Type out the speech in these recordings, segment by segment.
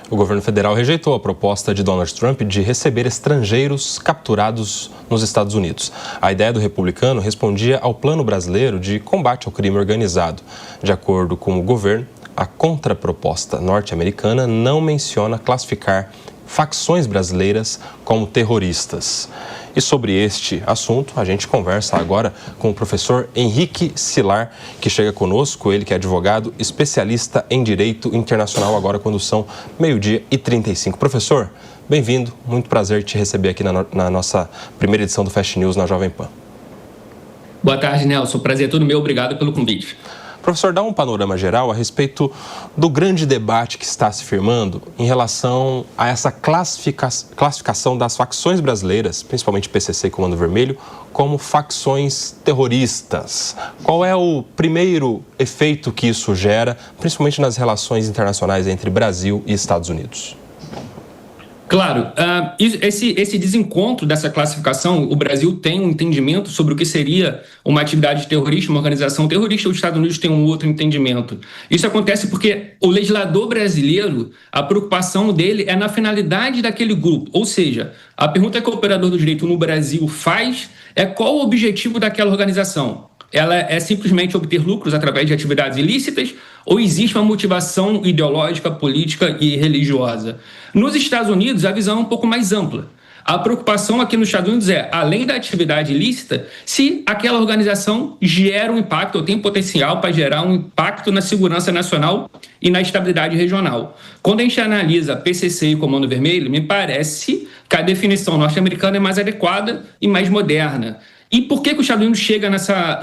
O governo federal rejeitou a proposta de Donald Trump de receber estrangeiros capturados nos Estados Unidos. A ideia do republicano respondia ao plano brasileiro de combate ao crime organizado. De acordo com o governo, a contraproposta norte-americana não menciona classificar facções brasileiras como terroristas. E sobre este assunto, a gente conversa agora com o professor Henrique Silar, que chega conosco, ele que é advogado, especialista em Direito Internacional, agora quando são 12h35. Professor, bem-vindo, muito prazer te receber aqui na nossa primeira edição do Fast News na Jovem Pan. Boa tarde, Nelson, prazer é todo meu, obrigado pelo convite. Professor, dá um panorama geral a respeito do grande debate que está se firmando em relação a essa classificação das facções brasileiras, principalmente PCC e Comando Vermelho, como facções terroristas. Qual é o primeiro efeito que isso gera, principalmente nas relações internacionais entre Brasil e Estados Unidos? Claro, esse desencontro dessa classificação, o Brasil tem um entendimento sobre o que seria uma atividade terrorista, uma organização terrorista, os Estados Unidos têm um outro entendimento. Isso acontece porque o legislador brasileiro, a preocupação dele é na finalidade daquele grupo, ou seja, a pergunta que o operador do direito no Brasil faz é qual o objetivo daquela organização. Ela é simplesmente obter lucros através de atividades ilícitas ou existe uma motivação ideológica, política e religiosa? Nos Estados Unidos, a visão é um pouco mais ampla. A preocupação aqui nos Estados Unidos é, além da atividade ilícita, se aquela organização gera um impacto ou tem potencial para gerar um impacto na segurança nacional e na estabilidade regional. Quando a gente analisa PCC e Comando Vermelho, me parece que a definição norte-americana é mais adequada e mais moderna. E por que os Estados Unidos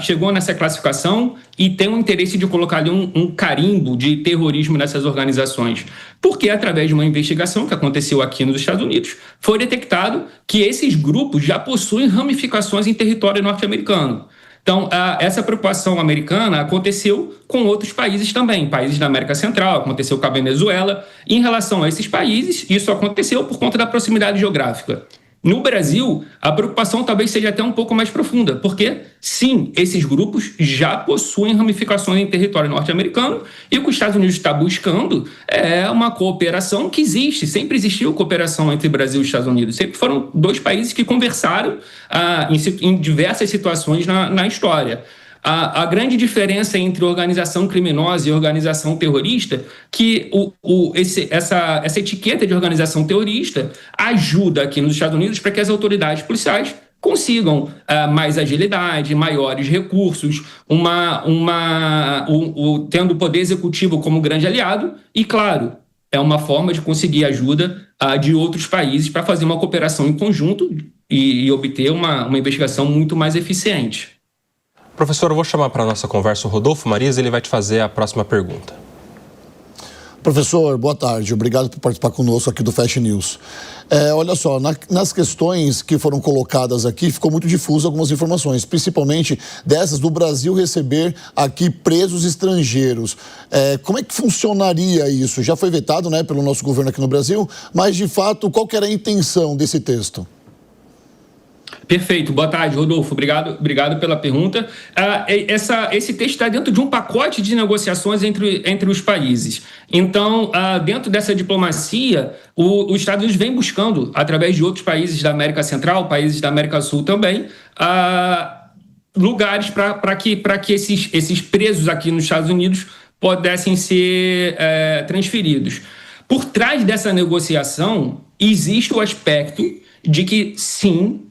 chegou nessa classificação e tem um interesse de colocar ali um carimbo de terrorismo nessas organizações? Porque, através de uma investigação que aconteceu aqui nos Estados Unidos, foi detectado que esses grupos já possuem ramificações em território norte-americano. Então, essa preocupação americana aconteceu com outros países também, países da América Central, aconteceu com a Venezuela. E, em relação a esses países, isso aconteceu por conta da proximidade geográfica. No Brasil, a preocupação talvez seja até um pouco mais profunda, porque, sim, esses grupos já possuem ramificações em território norte-americano e o que os Estados Unidos está buscando é uma cooperação que existe, sempre existiu cooperação entre Brasil e Estados Unidos, sempre foram dois países que conversaram em diversas situações na história. A grande diferença entre organização criminosa e organização terrorista, que essa etiqueta de organização terrorista ajuda aqui nos Estados Unidos para que as autoridades policiais consigam mais agilidade, maiores recursos, tendo o poder executivo como grande aliado e, claro, é uma forma de conseguir ajuda de outros países para fazer uma cooperação em conjunto e obter uma investigação muito mais eficiente. Professor, eu vou chamar para a nossa conversa o Rodolfo Marias, ele vai te fazer a próxima pergunta. Professor, boa tarde. Obrigado por participar conosco aqui do Fast News. Olha só, nas questões que foram colocadas aqui, ficou muito difuso algumas informações, principalmente dessas do Brasil receber aqui presos estrangeiros. Como é que funcionaria isso? Já foi vetado, né, pelo nosso governo aqui no Brasil, mas, de fato, qual que era a intenção desse texto? Perfeito. Boa tarde, Rodolfo. Obrigado pela pergunta. Esse texto está dentro de um pacote de negociações entre os países. Então, dentro dessa diplomacia, os Estados Unidos vem buscando, através de outros países da América Central, países da América Sul também, lugares para que esses presos aqui nos Estados Unidos pudessem ser transferidos. Por trás dessa negociação, existe o aspecto de que, sim,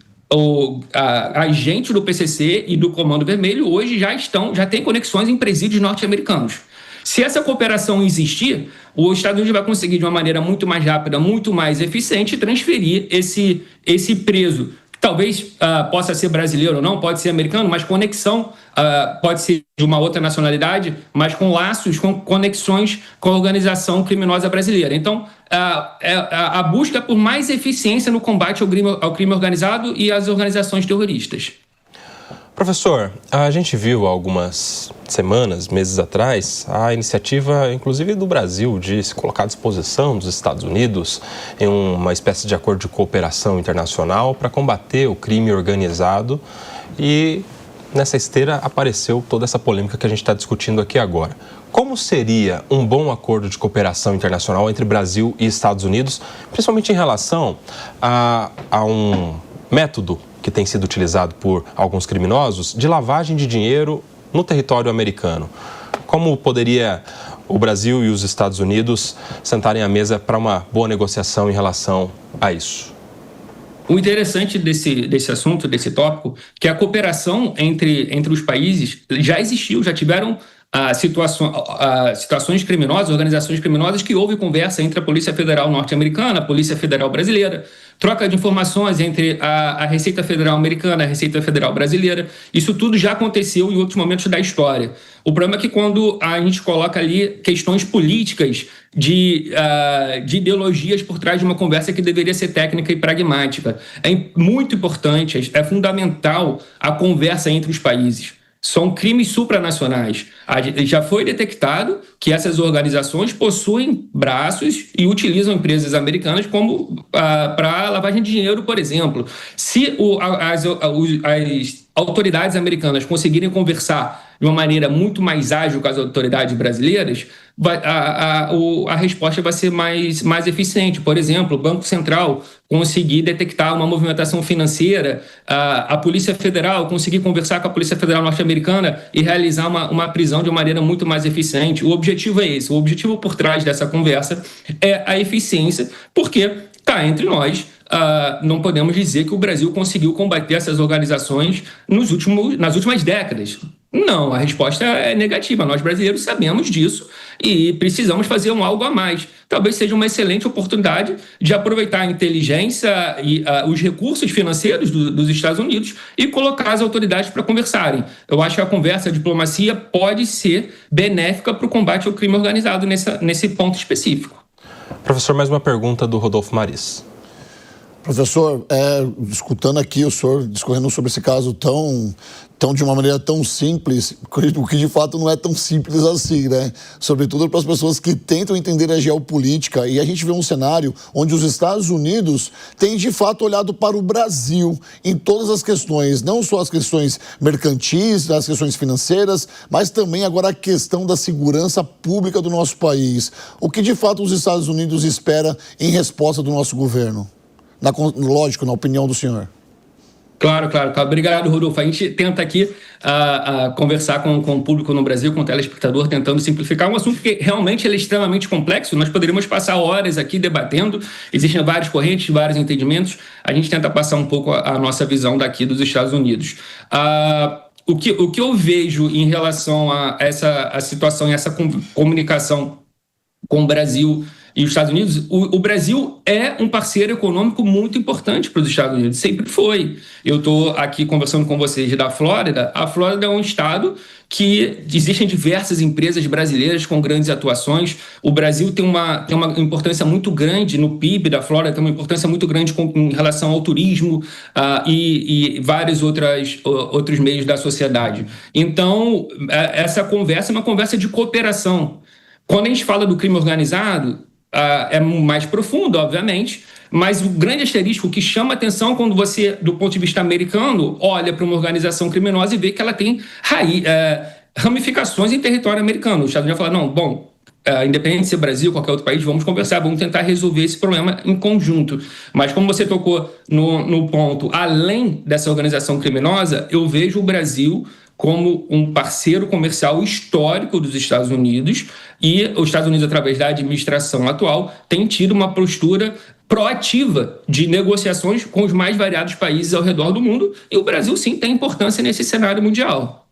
agentes do PCC e do Comando Vermelho hoje já têm conexões em presídios norte-americanos. Se essa cooperação existir, os Estados Unidos vai conseguir de uma maneira muito mais rápida, muito mais eficiente, transferir esse preso, que talvez possa ser brasileiro ou não, pode ser americano, mas conexão, pode ser de uma outra nacionalidade, mas com laços, com conexões com a organização criminosa brasileira. Então, a busca por mais eficiência no combate ao crime organizado e às organizações terroristas. Professor, a gente viu há algumas semanas, meses atrás, a iniciativa, inclusive do Brasil, de se colocar à disposição dos Estados Unidos em uma espécie de acordo de cooperação internacional para combater o crime organizado e nessa esteira apareceu toda essa polêmica que a gente está discutindo aqui agora. Como seria um bom acordo de cooperação internacional entre Brasil e Estados Unidos, principalmente em relação a um método que tem sido utilizado por alguns criminosos de lavagem de dinheiro no território americano? Como poderia o Brasil e os Estados Unidos sentarem à mesa para uma boa negociação em relação a isso? O interessante desse assunto, desse tópico, que a cooperação entre os países já existiu, já tiveram situações criminosas, organizações criminosas, que houve conversa entre a Polícia Federal norte-americana, a Polícia Federal brasileira, troca de informações entre a Receita Federal americana, a Receita Federal brasileira. Isso tudo já aconteceu em outros momentos da história. O problema é que quando a gente coloca ali questões políticas de ideologias por trás de uma conversa que deveria ser técnica e pragmática, é muito importante, é fundamental a conversa entre os países. São crimes supranacionais. Já foi detectado que essas organizações possuem braços e utilizam empresas americanas como para lavagem de dinheiro, por exemplo. Se as autoridades americanas conseguirem conversar de uma maneira muito mais ágil com as autoridades brasileiras, a resposta vai ser mais eficiente. Por exemplo, o Banco Central conseguir detectar uma movimentação financeira, a Polícia Federal conseguir conversar com a Polícia Federal norte-americana e realizar uma prisão de uma maneira muito mais eficiente. O objetivo é esse. O objetivo por trás dessa conversa é a eficiência, porque está entre nós. Não podemos dizer que o Brasil conseguiu combater essas organizações nas últimas décadas. Não, a resposta é negativa. Nós brasileiros sabemos disso e precisamos fazer algo a mais. Talvez seja uma excelente oportunidade de aproveitar a inteligência e os recursos financeiros dos Estados Unidos e colocar as autoridades para conversarem. Eu acho que a conversa, a diplomacia pode ser benéfica para o combate ao crime organizado nesse ponto específico. Professor, mais uma pergunta do Rodolfo Maris. Professor, escutando aqui o senhor discorrendo sobre esse caso tão de uma maneira tão simples, o que de fato não é tão simples assim, né? Sobretudo para as pessoas que tentam entender a geopolítica. E a gente vê um cenário onde os Estados Unidos têm de fato olhado para o Brasil em todas as questões, não só as questões mercantis, as questões financeiras, mas também agora a questão da segurança pública do nosso país. O que de fato os Estados Unidos espera em resposta do nosso governo? Lógico, na opinião do senhor. Claro. Obrigado, Rodolfo. A gente tenta aqui conversar com o público no Brasil, com o telespectador, tentando simplificar um assunto que realmente é extremamente complexo. Nós poderíamos passar horas aqui debatendo. Existem várias correntes, vários entendimentos. A gente tenta passar um pouco a nossa visão daqui dos Estados Unidos. O que eu vejo em relação a essa situação e essa comunicação com o Brasil e os Estados Unidos, o Brasil é um parceiro econômico muito importante para os Estados Unidos, sempre foi. Eu estou aqui conversando com vocês da Flórida. A Flórida é um estado que existem diversas empresas brasileiras com grandes atuações. O Brasil tem uma importância muito grande no PIB da Flórida, tem uma importância muito grande em relação ao turismo e vários outros meios da sociedade. Então, essa conversa é uma conversa de cooperação. Quando a gente fala do crime organizado, é mais profundo, obviamente, mas o grande asterisco que chama atenção quando você, do ponto de vista americano, olha para uma organização criminosa e vê que ela tem ramificações em território americano. Os Estados Unidos vai falar, não, bom, independente de ser Brasil, qualquer outro país, vamos conversar, vamos tentar resolver esse problema em conjunto. Mas como você tocou no ponto, além dessa organização criminosa, eu vejo o Brasil como um parceiro comercial histórico dos Estados Unidos, e os Estados Unidos, através da administração atual, tem tido uma postura proativa de negociações com os mais variados países ao redor do mundo, e o Brasil, sim, tem importância nesse cenário mundial.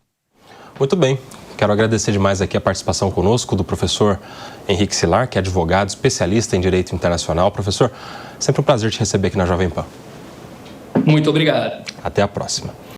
Muito bem. Quero agradecer demais aqui a participação conosco do professor Henrique Sillar, que é advogado, especialista em Direito Internacional. Professor, sempre um prazer te receber aqui na Jovem Pan. Muito obrigado. Até a próxima.